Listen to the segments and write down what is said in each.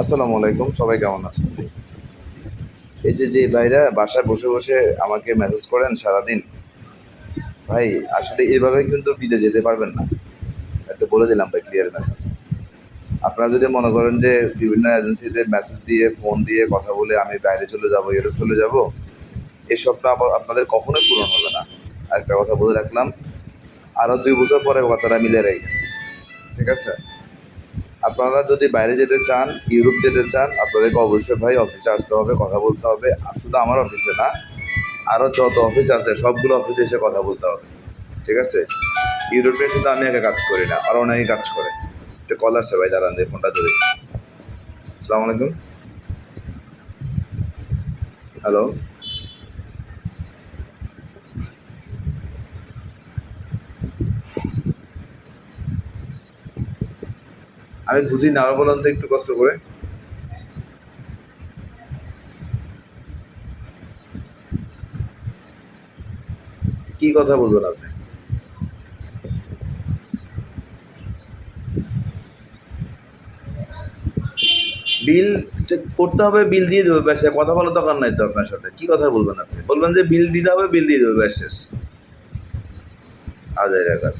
আসসালামু আলাইকুম, সবাই কেমন আছেন? এই যে ভাইরা বাসায় বসে বসে আমাকে মেসেজ করেন সারাদিন, ভাই আসলে এভাবে কিন্তু বিদেশ যেতে পারবেন না। একটা বলে দিলাম ভাই, ক্লিয়ার মেসেজ। আপনারা যদি মনে করেন যে বিভিন্ন এজেন্সিতে মেসেজ দিয়ে ফোন দিয়ে কথা বলে আমি বাইরে চলে যাব, ইউরোপ চলে যাব, এই স্বপ্ন আপনাদের কখনোই পূরণ হবে না। আরেকটা কথা বলে রাখলাম, আরও 2 বছর পরে কথাটা মিলে রাখবেন, ঠিক আছে? আপনারা যদি বাইরে যেতে চান, ইউরোপ যেতে চান, আপনাদেরকে অবশ্যই ভাই অফিসে আসতে হবে, কথা বলতে হবে। আর শুধু আমার অফিসে না, আরও যত অফিস আছে সবগুলো অফিসে এসে কথা বলতে হবে, ঠিক আছে? ইউরোপে শুধু আমি একা কাজ করি না, আরও অনেকে কাজ করে। একটা কল আসছে ভাই, দাঁড়ান দিয়ে ফোনটা ধরি। আসসালামু আলাইকুম। হ্যালো, আমি বুঝি না, আরও বলুন তো একটু কষ্ট করে। কি কথা বলবেন আপনি? বিল করতে হবে, বিল দিয়ে দেবে, ব্যাস। কথা বলার দরকার নাই তো আপনার সাথে। কি কথা বলবেন আপনি? বলবেন যে বিল দিতে হবে, বিল দিয়ে দেবে, ব্যাস, শেষ। আজাইরা কাজ।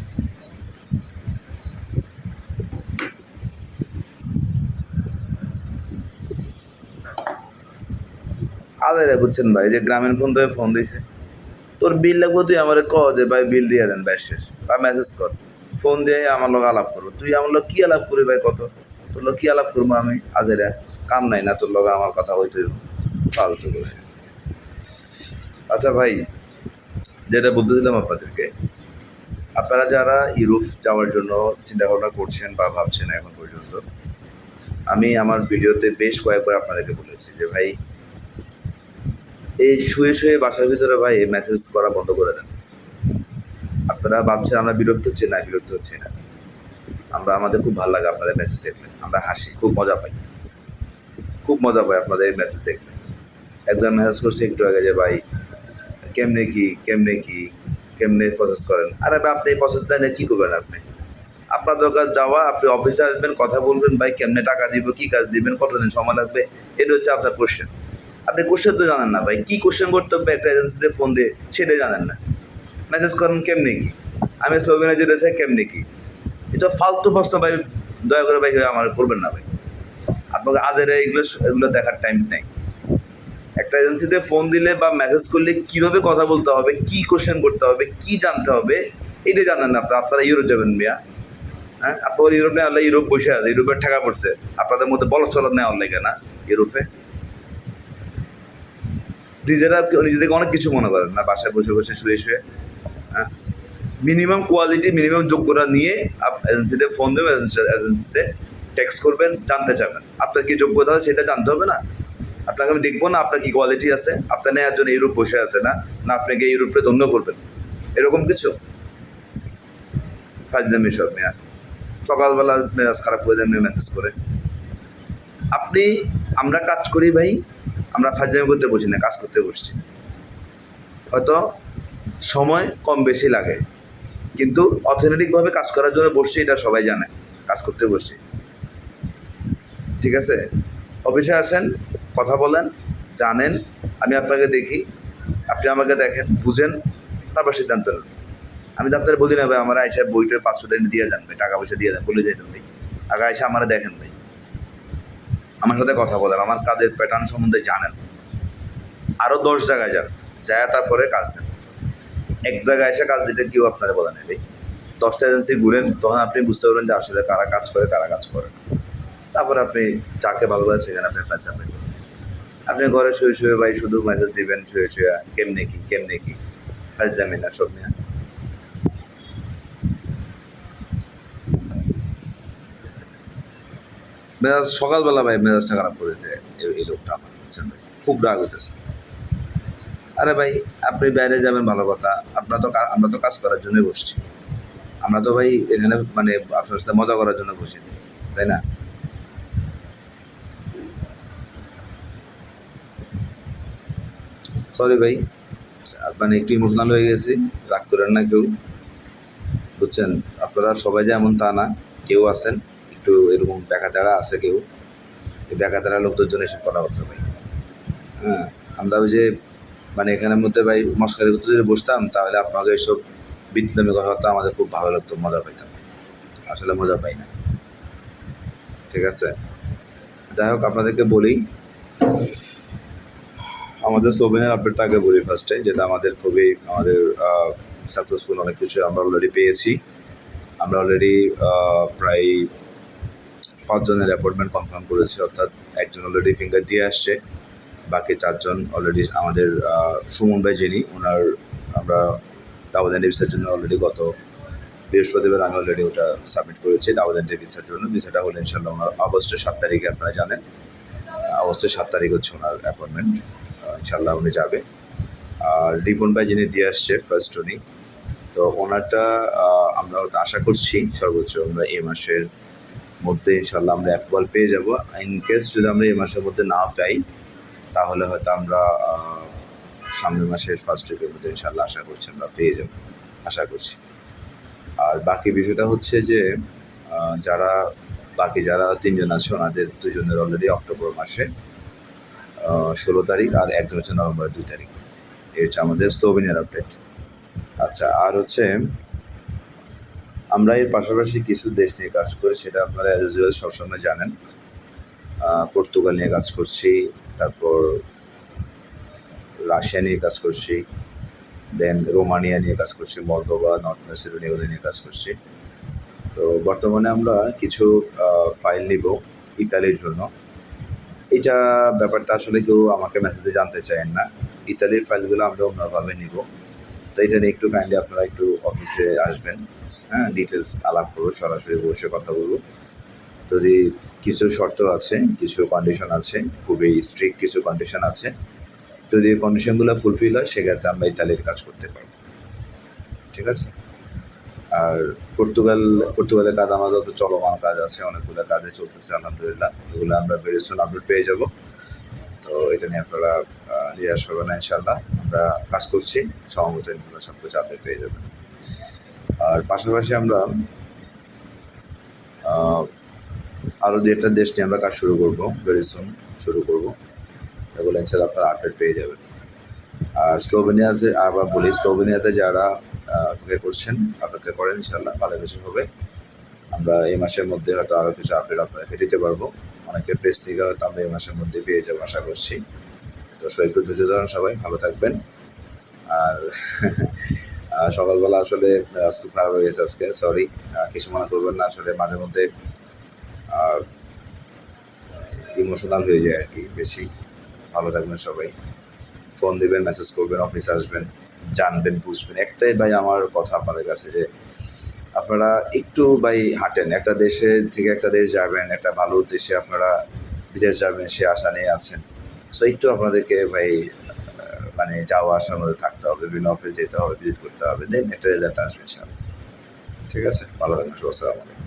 আজাইরা বুঝছেন ভাই, যে গ্রামীণ ফোন থেকে ফোন দিয়েছে, তোর বিল লাগবো, তুই আমার ক যে ভাই বিল দিয়ে দেন, ব্যাস, শেষ। বা মেসেজ কর, ফোন দিয়ে আমার লোক আলাপ করবো। তুই আমার লোক কী আলাপ করি ভাই? কত তোর লোক কী আলাপ করবো আমি? আজেরা কাম নাই না তোর লোক আমার কথা হইতে ফালতু করে। আচ্ছা ভাই, যেটা বলতেছিলাম আপনাদেরকে, আপনারা যারা ইউরোপ যাওয়ার জন্য চিন্তা ভাবনা করছেন বা ভাবছেন এখন পর্যন্ত, আমি আমার ভিডিওতে বেশ কয়েকবার আপনাদেরকে বলেছি যে ভাই, এই শুয়ে শুয়ে বাসার ভিতরে ভাই মেসেজ করা বন্ধ করে দেন। আপনারা ভাবছেন আমরা বিরক্ত হচ্ছি, না বিরক্ত হচ্ছি না। আমাদের খুব ভালো লাগে আপনাদের মেসেজ দেখলে, আমরা হাসি, খুব মজা পাই, খুব মজা পাই আপনাদের এই মেসেজ দেখলে। একজন মেসেজ করছে একটু আগে যে ভাই কেমনে কি কেমনে কি কেমনে প্রসেস করেন। আরে ভাই, আপনি এই প্রসেস জানেন কী করবেন? আপনার দরকার যাওয়া, আপনি অফিসে আসবেন, কথা বলবেন, ভাই কেমনে টাকা দিব, কী কাজ দিবেন, কতদিন সময় লাগবে, এটা হচ্ছে আপনার কোশ্চেন। আপনি কোশ্চেন তো জানেন না ভাই, কী কোশ্চেন করতে হবে একটা এজেন্সিতে ফোন দিয়ে, সেটাই জানেন না। মেসেজ করেন কেমনে কি, আমি স্লোভেনে যেতে চাই, কেমনে কি। এটা ফালতু প্রশ্ন ভাই, দয়া করে ভাই আমার করবেন না ভাই। আপনাকে আজের এগুলো এগুলো দেখার টাইম নেই। একটা এজেন্সিতে ফোন দিলে বা মেসেজ করলে কীভাবে কথা বলতে হবে, কী কোশ্চেন করতে হবে, কী জানতে হবে, এটা জানেন না। আপনারা ইউরোপ যাবেন মিয়া, হ্যাঁ? আপনার ইউরোপ নেওয়ার লাগে ইউরোপ বসে আছে, ইউরোপের টাকা পড়ছে, আপনাদের মধ্যে বলদ চলদ নেওয়ার লাগে না ইউরোপে। নিজেরা নিজেদেরকে অনেক কিছু মনে করেন না, বাসায় বসে বসে শুয়ে শুয়ে। হ্যাঁ, মিনিমাম কোয়ালিটি, মিনিমাম যোগ্যতা নিয়ে এজেন্সিতে ফোন দেবেন, এজেন্সিতে টেক্সট করবেন, জানতে চাবেন আপনার কী যোগ্যতা আছে, সেটা জানতে হবে না? আপনাকে আমি দেখবো না আপনার কী কোয়ালিটি আছে? আপনার নেওয়ার জন্য ইউরোপ বসে আছে না, না আপনাকে ইউরোপে ধন্য করবেন, এরকম কিছু ফাজলামি সব নেওয়া। সকালবেলা মেজাজ খারাপ করে দেন মেসেজ করে। আপনি, আমরা কাজ করি ভাই, আমরা ফাজলামি করতে বসি না, কাজ করতে বসছি। হয়তো সময় কম বেশি লাগে, কিন্তু অর্থনৈতিকভাবে কাজ করার জন্য বসছি, এটা সবাই জানে, কাজ করতে বসছি, ঠিক আছে? অফিসে আসেন, কথা বলেন, জানেন, আমি আপনাকে দেখি, আপনি আমাকে দেখেন, বুঝেন, তারপর সিদ্ধান্ত নেন। আমি তো আপনার বলি না ভাই আমার আইসা বইটার 500 টাকা দিয়ে যান ভাই, টাকা পয়সা দিয়ে যান, বলে যাইতেন ভাই। আগে আইসা আমার দেখেন ভাই, আমার সাথে কথা বলেন, আমার কাজের প্যাটার্ন সম্বন্ধে জানেন। আরও 10 জায়গায় যান, যায় তারপরে কাজ দেন। এক জায়গায় এসে কাজ দিতে কেউ আপনারা বলে নেই ভাই। 10টা এজেন্সি ঘুরেন, তখন আপনি বুঝতে পারবেন যে আসলে কারা কাজ করে, কারা কাজ করে না। তারপরে আপনি যাকে ভালো লাগে সেখানে আপনি কাজ যাবেন। আপনি ঘরে শুয়ে শুয়ে ভাই শুধু মেসেজ দিবেন, শুয়ে শুয়ে কেমনে কি কেমনে কি, কাজ যাবেন না সব নিয়ে। মেজাজ সকালবেলা ভাই মেজাজটা খারাপ করেছে এই লোকটা আমার, বুঝছেন ভাই, খুব রাগ হইতেছে। আরে ভাই, আপনি বাইরে যাবেন ভালো কথা, আমরা তো কাজ করার জন্যই বসছি। আমরা তো ভাই এখানে মানে আপনার সাথে মজা করার জন্য বসিনি, তাই না? সরি ভাই, মানে একটু ইমোশনাল হয়ে গেছি, রাগ করেন না কেউ, বুঝছেন? আপনারা সবাই যে এমন তা না, কেউ আছেন একটু এরকম দেখা তেড়া আছে কেউ। এই বেকাতারা লোকদের জন্য এসব কথাবার্তা ভাই। হ্যাঁ, আমরা ওই যে মানে এখানের মধ্যে ভাই মস্কারি করতে যদি বসতাম তাহলে আপনাকে এইসব বিপ্লবী কথাবার্তা আমাদের খুব ভালো লাগতো, মজা পাইতাম। আসলে মজা পাই না। ঠিক আছে, যাই হোক আপনাদেরকে বলি, আমাদের স্লোভেনিয়ার আপডেটটা আগে বলি ফার্স্টে, যেটা আমাদের খুবই আমাদের সাকসেসফুল অনেক কিছু আমরা অলরেডি পেয়েছি। আমরা অলরেডি প্রায় 5 জনের অ্যাপয়েন্টমেন্ট কনফার্ম করেছি, অর্থাৎ একজন অলরেডি ফিঙ্গার দিয়ে আসছে, বাকি 4 জন অলরেডি আমাদের সুমন ভাই যিনি ওনার আমরা ডাবল এন্ড ভিসার জন্য অলরেডি গত বৃহস্পতিবার আমি অলরেডি ওটা সাবমিট করেছি ডাবল এন্ড ভিসার জন্য। ভিসাটা হলো ইনশাল্লাহ ওনার অগস্টের 7 তারিখে, আপনারা জানেন অগস্টের 7 তারিখ হচ্ছে ওনার অ্যাপয়েন্টমেন্ট। ইনশাল্লাহ উনি যাবে। আর রিপন ভাই যিনি দিয়ে আসছে ফার্স্ট উনি, তো ওনারটা আমরা হয়তো আশা করছি সর্বোচ্চ আমরা এই মাসের মধ্যে ইনশাল্লাহ আমরা অ্যাপ্রুভাল পেয়ে যাব। ইন কেস যদি আমরা এই মাসের মধ্যে না পাই তাহলে হয়তো আমরা সামনের মাসের ফার্স্ট উইকের মধ্যে ইনশাল্লাহ আশা করছি আমরা পেয়ে যাব, আশা করছি। আর বাকি বিষয়টা হচ্ছে যে যারা 3 জন আছে ওনাদের 2 জনের অলরেডি অক্টোবর মাসে 16 তারিখ আর একজন হচ্ছে নভেম্বর 2 তারিখ। এই হচ্ছে আমাদের স্লোভেনিয়ার আপডেট। আচ্ছা, আর হচ্ছে আমরা এর পাশাপাশি কিছু দেশ নিয়ে কাজ করি, সেটা আপনারা অ্যাজ ইউজুয়াল সবসময় জানেন। পর্তুগাল নিয়ে কাজ করছি, তারপর রাশিয়া নিয়ে কাজ করছি, দেন রোমানিয়া নিয়ে কাজ করছি, মলদোভা, নর্থ ম্যাসেডোনিয়া ওদের নিয়ে কাজ করছি। তো বর্তমানে আমরা কিছু ফাইল নিব ইতালির জন্য। এটা ব্যাপারটা আসলে কেউ আমাকে মেসেজে জানতে চান না, ইতালির ফাইলগুলো আমরা অন্যভাবে নিব। তো এটা নিয়ে একটু কাইন্ডলি আপনারা একটু অফিসে আসবেন, হ্যাঁ, ডিটেলস আলাপ করবো, সরাসরি বসে কথা বলবো। যদি কিছু শর্ত আছে, কিছু কন্ডিশন আছে, খুবই স্ট্রিক্ট কিছু কন্ডিশন আছে, যদি এই কন্ডিশনগুলো ফুলফিল হয় সেক্ষেত্রে আমরা ইতালির কাজ করতে পারবো। ঠিক আছে। আর পর্তুগালের কাজ আমাদের তো চলমান কাজ আছে, অনেকগুলো কাজে চলতেছে আলহামদুলিল্লাহ, এগুলো আমরা ভেরি সুন আপডেট পেয়ে যাব। তো এটা নিয়ে আপনারা নিরাশ হবেন না, ইনশাল্লাহ আমরা কাজ করছি, সম্ভবত ইনশাল্লাহ সব কিছু আপডেট পেয়ে যাবেন। আর পাশাপাশি আমরা আরও 2টা দেশ নিয়ে আমরা কাজ শুরু করবো, ভেরি সুন শুরু করবো, এগুলো ইনশাল্লাহ আপনারা আপডেট পেয়ে যাবেন। আর স্লোভেনিয়াতে আবার বলি, স্লোভেনিয়াতে যারা অপেক্ষা করছেন অপেক্ষা করেন, ইনশাল্লাহ ভালো কিছু হবে। আমরা এই মাসের মধ্যে হয়তো আরও কিছু আপডেট আপনাদেরকে দিতে পারবো, অনেকের প্রেস থেকে হয়তো আমরা এই মাসের মধ্যে পেয়ে যাবো আশা করছি। তো একটু ধৈর্য ধরুন, সবাই ভালো থাকবেন। আর সকালবেলা আসলে খুব খারাপ হয়ে গেছে আজকে, সরি, কিছু মনে করবেন না, আসলে মাঝে মধ্যে ইমোশনাল হয়ে যায় আর কি বেশি। ভালো থাকবেন সবাই, ফোন দেবেন, মেসেজ করবেন, অফিসে আসবেন, জানবেন, বুঝবেন। একটাই ভাই আমার কথা আপনাদের কাছে, যে আপনারা একটু ভাই হাঁটেন, একটা দেশে থেকে একটা দেশ যাবেন, একটা ভালো উদ্দেশ্যে আপনারা বিদেশ যাবেন সে আশা নিয়ে আছেন। সো একটু আপনাদেরকে ভাই মানে যাওয়া আসার মধ্যে থাকতে হবে, বিভিন্ন অফিস যেতে হবে, ভিজিট করতে হবে, দেন একটা রেজাল্ট আসবে ইনশাআল্লাহ। ঠিক আছে, ভালো থাকবেন, আসসালামু আলাইকুম।